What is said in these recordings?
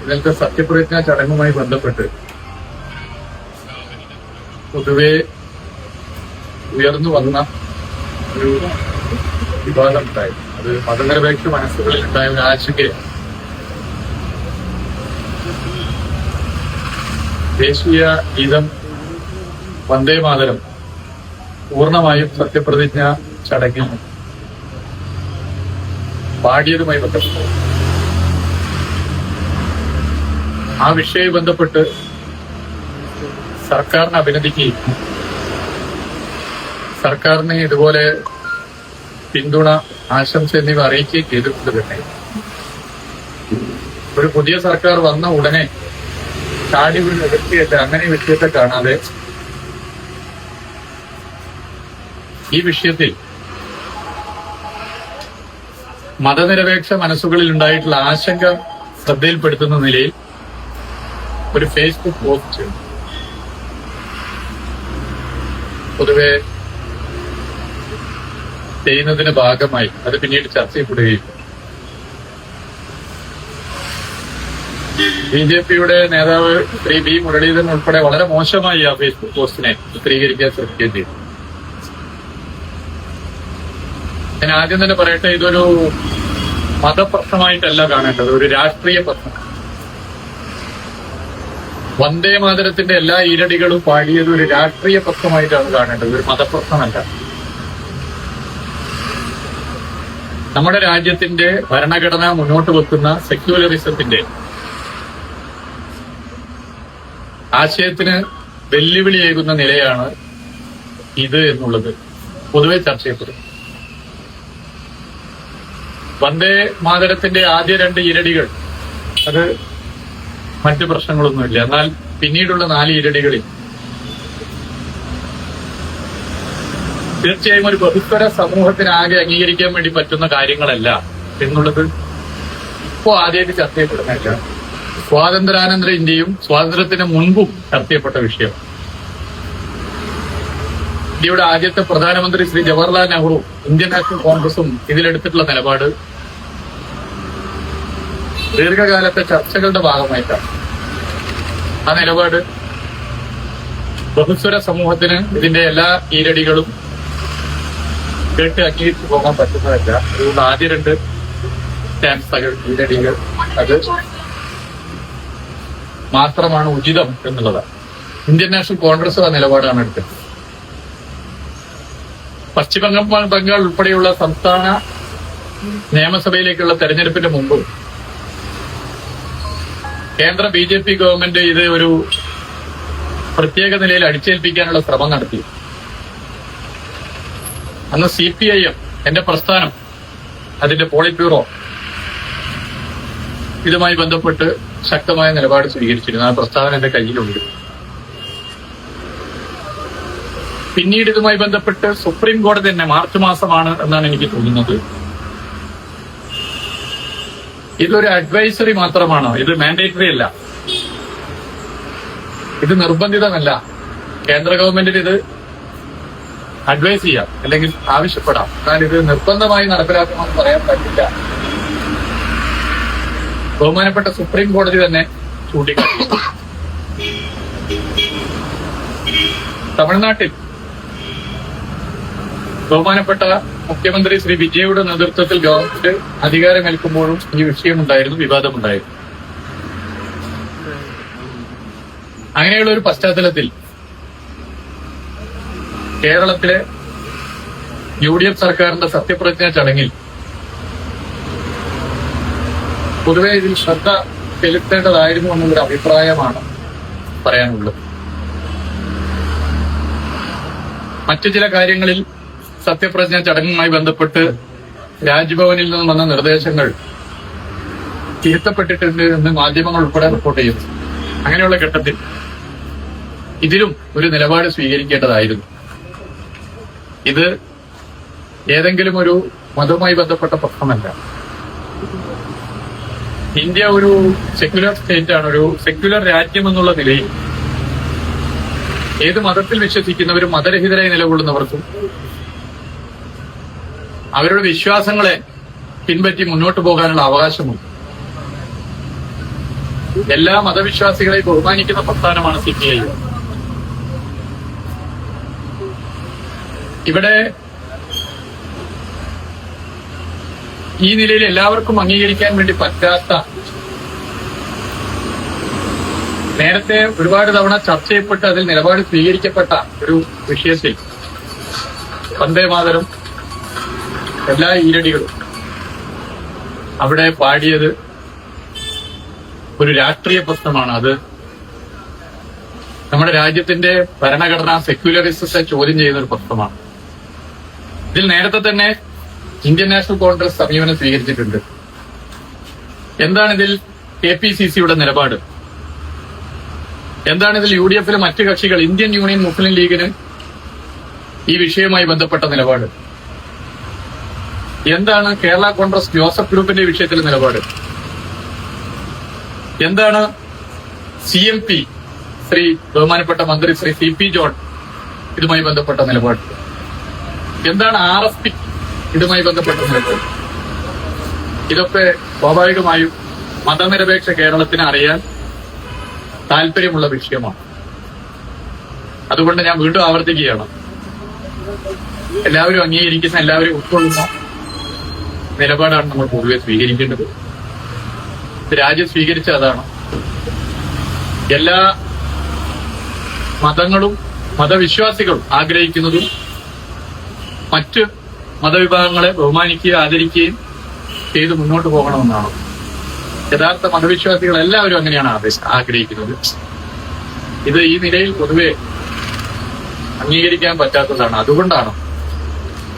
ഇന്നത്തെ സത്യപ്രതിജ്ഞാ ചടങ്ങുമായി ബന്ധപ്പെട്ട് പൊതുവെ ഉയർന്നു വന്ന ഒരു വിവാദം ഉണ്ടായി. അത് മതനിരപേക്ഷ മനസ്സുകളിൽ ഉണ്ടായ ഒരു ആശങ്കയാണ്. ദേശീയ ഗീതം വന്ദേ മാതരം പൂർണ്ണമായും സത്യപ്രതിജ്ഞ ചടങ്ങിൽ പാടിയതുമായി ബന്ധപ്പെട്ടു ആ വിഷയവുമായി ബന്ധപ്പെട്ട് സർക്കാരിനെ അഭിനന്ദിക്കുകയും സർക്കാരിനെ ഇതുപോലെ പിന്തുണ, ആശംസ എന്നിവ അറിയിക്കുകയും ചെയ്തിട്ടുണ്ട്. തന്നെ ഒരു പുതിയ സർക്കാർ വന്ന ഉടനെ ചാടി വീണ വ്യക്തിയല്ല, അങ്ങനെ വ്യക്തിയത്തെ കാണാതെ ഈ വിഷയത്തിൽ മതനിരപേക്ഷ മനസ്സുകളിൽ ഉണ്ടായിട്ടുള്ള ആശങ്ക ശ്രദ്ധയിൽപ്പെടുത്തുന്ന നിലയിൽ ഒരു ഫേസ്ബുക്ക് പോസ്റ്റ് പൊതുവെ ചെയ്യുന്നതിന്റെ ഭാഗമായി അത് പിന്നീട് ചർച്ച ചെയ്യപ്പെടുകയും BJPയുടെ നേതാവ് ശ്രീ B. മുരളീധരൻ ഉൾപ്പെടെ വളരെ മോശമായി ആ ഫേസ്ബുക്ക് പോസ്റ്റിനെ ചിത്രീകരിക്കാൻ ശ്രമിക്കുകയും ചെയ്തു. ഞാൻ ആദ്യം തന്നെ പറയട്ടെ, ഇതൊരു മതപ്രശ്നമായിട്ടല്ല കാണേണ്ടത്, ഒരു രാഷ്ട്രീയ പ്രശ്നം. വന്ദേ മാതരത്തിന്റെ എല്ലാ ഈരടികളും പാടിയത് ഒരു രാഷ്ട്രീയ പ്രശ്നമായിട്ടാണ് കാണേണ്ടത്, ഒരു മതപ്രശ്നമല്ല. നമ്മുടെ രാജ്യത്തിന്റെ ഭരണഘടന മുന്നോട്ട് വെക്കുന്ന സെക്യുലറിസത്തിന്റെ ആശയത്തിന് വെല്ലുവിളിയേകുന്ന നിലയാണ് ഇത് എന്നുള്ളത് പൊതുവെ ചർച്ച ചെയ്യപ്പെടും. വന്ദേ മാതരത്തിന്റെ ആദ്യ 2 ഇരടികൾ അത് മറ്റു പ്രശ്നങ്ങളൊന്നുമില്ല. എന്നാൽ പിന്നീടുള്ള 4 ഇരടികളിൽ തീർച്ചയായും ഒരു ബഹുസ്വര സമൂഹത്തിനാകെ അംഗീകരിക്കാൻ വേണ്ടി പറ്റുന്ന കാര്യങ്ങളല്ല എന്നുള്ളത് ഇപ്പോൾ ആദ്യമായിട്ട് ചർച്ച ചെയ്യപ്പെടുന്നില്ല. സ്വാതന്ത്ര്യാനന്തര ഇന്ത്യയും സ്വാതന്ത്ര്യത്തിന് മുൻപും ചർച്ച ചെയ്യപ്പെട്ട വിഷയം. ഇന്ത്യയുടെ ആദ്യത്തെ പ്രധാനമന്ത്രി ശ്രീ ജവഹർലാൽ നെഹ്റു, ഇന്ത്യൻ നാഷണൽ കോൺഗ്രസും ഇതിലെടുത്തിട്ടുള്ള നിലപാട് ദീർഘകാലത്തെ ചർച്ചകളുടെ ഭാഗമായിട്ടാണ്. ആ നിലപാട് ബഹുസ്വര സമൂഹത്തിന് ഇതിന്റെ എല്ലാ ഈരടികളും കേട്ട് അംഗീകരിച്ചു പോകാൻ പറ്റുന്നതല്ല. അതുകൊണ്ട് ആദ്യ 2 സ്റ്റാൻസുകൾ, ഈരടികൾ അത് മാത്രമാണ് ഉചിതം എന്നുള്ളതാണ്. ഇന്ത്യൻ നാഷണൽ കോൺഗ്രസ് ആ നിലപാടാണ് എടുത്തത്. പശ്ചിമ ബംഗാൾ ഉൾപ്പെടെയുള്ള സംസ്ഥാന നിയമസഭയിലേക്കുള്ള തെരഞ്ഞെടുപ്പിന്റെ മുമ്പ് കേന്ദ്ര BJP ഗവൺമെന്റ് ഇത് ഒരു പ്രത്യേക നിലയിൽ അടിച്ചേൽപ്പിക്കാനുള്ള ശ്രമം നടത്തി. അന്ന് CPIM, എന്റെ പ്രസ്ഥാനം, അതിന്റെ പോളിറ്റ് ബ്യൂറോ ഇതുമായി ബന്ധപ്പെട്ട് ശക്തമായ നിലപാട് സ്വീകരിച്ചിരുന്നു. ആ പ്രസ്താവന എന്റെ കയ്യിലുണ്ട്. പിന്നീട് ഇതുമായി ബന്ധപ്പെട്ട് സുപ്രീം കോടതി തന്നെ മാർച്ച് മാസമാണ് എന്നാണ് എനിക്ക് തോന്നുന്നത്, ഇതൊരു അഡ്വൈസറി മാത്രമാണ്, ഇത് മാൻഡേറ്ററി അല്ല, ഇത് നിർബന്ധിതമല്ല. കേന്ദ്ര ഗവൺമെന്റിന് ഇത് അഡ്വൈസ് ചെയ്യാം അല്ലെങ്കിൽ ആവശ്യപ്പെടാം, എന്നാൽ ഇത് നിർബന്ധമായി നടപ്പിലാക്കുമെന്ന് പറയാൻ പറ്റില്ല. ബഹുമാനപ്പെട്ട സുപ്രീം കോടതി തന്നെ ചൂണ്ടിക്കാട്ടി. തമിഴ്നാട്ടിൽ ബഹുമാനപ്പെട്ട മുഖ്യമന്ത്രി ശ്രീ വിജയുടെ നേതൃത്വത്തിൽ ഗവൺമെന്റ് അധികാരമേൽക്കുമ്പോഴും ഈ വിഷയമുണ്ടായിരുന്നു, വിവാദമുണ്ടായിരുന്നു. അങ്ങനെയുള്ള ഒരു പശ്ചാത്തലത്തിൽ കേരളത്തിലെ UDF സർക്കാരിന്റെ സത്യപ്രതിജ്ഞാ ചടങ്ങിൽ പൊതുവെ ഇതിൽ ശ്രദ്ധ ചെലുത്തേണ്ടതായിരുന്നു എന്നുള്ളൊരു അഭിപ്രായമാണ് പറയാനുള്ളത്. മറ്റു ചില കാര്യങ്ങളിൽ സത്യപ്രതിജ്ഞാ ചടങ്ങുമായി ബന്ധപ്പെട്ട് രാജ്ഭവനിൽ നിന്നും വന്ന നിർദ്ദേശങ്ങൾ തിരുത്തപ്പെട്ടിട്ടുണ്ട് എന്ന് മാധ്യമങ്ങൾ ഉൾപ്പെടെ റിപ്പോർട്ട് ചെയ്യുന്നു. അങ്ങനെയുള്ള ഘട്ടത്തിൽ ഇതിലും ഒരു നിലപാട് സ്വീകരിക്കേണ്ടതായിരുന്നു. ഇത് ഏതെങ്കിലും ഒരു മതവുമായി ബന്ധപ്പെട്ട പ്രശ്നമല്ല. ഇന്ത്യ ഒരു സെക്യുലർ സ്റ്റേറ്റ് ആണ്, ഒരു സെക്യുലർ രാജ്യം എന്നുള്ള നിലയിൽ ഏത് മതത്തിൽ വിശ്വസിക്കുന്നവരും മതരഹിതരായി നിലകൊള്ളുന്നവർക്കും അവരുടെ വിശ്വാസങ്ങളെ പിൻപറ്റി മുന്നോട്ട് പോകാനുള്ള അവകാശമുണ്ട്. എല്ലാ മതവിശ്വാസികളെയും ബഹുമാനിക്കുന്ന പ്രസ്ഥാനമാണ് CPI. ഇവിടെ ഈ നിലയിൽ എല്ലാവർക്കും അംഗീകരിക്കാൻ വേണ്ടി പറ്റാത്ത, നേരത്തെ ഒരുപാട് തവണ ചർച്ച ചെയ്യപ്പെട്ട് അതിൽ നിലപാട് സ്വീകരിക്കപ്പെട്ട ഒരു വിഷയത്തിൽ വന്ദേമാതരം എല്ലാ ഈരടികളും അവിടെ പാടിയത് ഒരു രാഷ്ട്രീയ പ്രശ്നമാണ്. അത് നമ്മുടെ രാജ്യത്തിന്റെ ഭരണഘടനാ സെക്യുലറിസത്തെ ചോദ്യം ചെയ്യുന്ന ഒരു പ്രശ്നമാണ്. ഇതിൽ നേരത്തെ തന്നെ ഇന്ത്യൻ നാഷണൽ കോൺഗ്രസ് സമീപനം സ്വീകരിച്ചിട്ടുണ്ട്. എന്താണ് ഇതിൽ KPCCയുടെ നിലപാട്? എന്താണ് ഇതിൽ UDFിലെ മറ്റ് കക്ഷികൾ, ഇന്ത്യൻ യൂണിയൻ മുസ്ലിം ലീഗിന് ഈ വിഷയവുമായി ബന്ധപ്പെട്ട നിലപാട്? എന്താണ് കേരള കോൺഗ്രസ് ജോസഫ് ഗ്രൂപ്പിന്റെ വിഷയത്തിലെ നിലപാട്? എന്താണ് CMP ബഹുമാനപ്പെട്ട മന്ത്രി ശ്രീ CP ജോൺ ഇതുമായി ബന്ധപ്പെട്ട നിലപാട്? എന്താണ് RSP ഇതുമായി ബന്ധപ്പെട്ട നിലപാട്? ഇതൊക്കെ സ്വാഭാവികമായും മതനിരപേക്ഷ കേരളത്തിന് അറിയാൻ താല്പര്യമുള്ള വിഷയമാണ്. അതുകൊണ്ട് ഞാൻ വീണ്ടും ആവർത്തിക്കുകയാണ്, എല്ലാവരും അംഗീകരിക്കുന്ന, എല്ലാവരും ഉൾക്കൊള്ളുന്ന നിലപാടാണ് നമ്മൾ പൊതുവെ സ്വീകരിക്കേണ്ടത്. രാജ്യം സ്വീകരിച്ച അതാണ്. എല്ലാ മതങ്ങളും മതവിശ്വാസികളും ആഗ്രഹിക്കുന്നതും മറ്റ് മതവിഭാഗങ്ങളെ ബഹുമാനിക്കുകയും ആദരിക്കുകയും ചെയ്ത് മുന്നോട്ട് പോകണമെന്നാണ്. യഥാർത്ഥ മതവിശ്വാസികൾ എല്ലാവരും അങ്ങനെയാണ് ആഗ്രഹിക്കുന്നത്. ഇത് ഈ നിലയിൽ പൊതുവെ അംഗീകരിക്കാൻ പറ്റാത്തതാണ്. അതുകൊണ്ടാണ്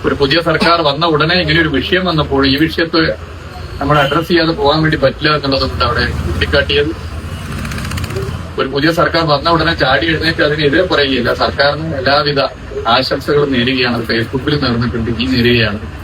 ഒരു പുതിയ സർക്കാർ വന്ന ഉടനെ ഇങ്ങനെ ഒരു വിഷയം വന്നപ്പോൾ ഈ വിഷയത്തെ നമ്മൾ അഡ്രസ് ചെയ്യാതെ പോകാൻ വേണ്ടി പറ്റില്ല എന്നുള്ളതുകൊണ്ട് അവിടെ ചൂണ്ടിക്കാട്ടിയത്. ഒരു പുതിയ സർക്കാർ വന്ന ഉടനെ ചാടി എഴുന്നേറ്റ് അതിനെതിരെ പറയുകയില്ല. സർക്കാരിന് എല്ലാവിധ ആശംസകളും നേരുകയാണ്. ഫേസ്ബുക്കിൽ നേർന്നിട്ടുണ്ട്, ഈ നേരുകയാണ്.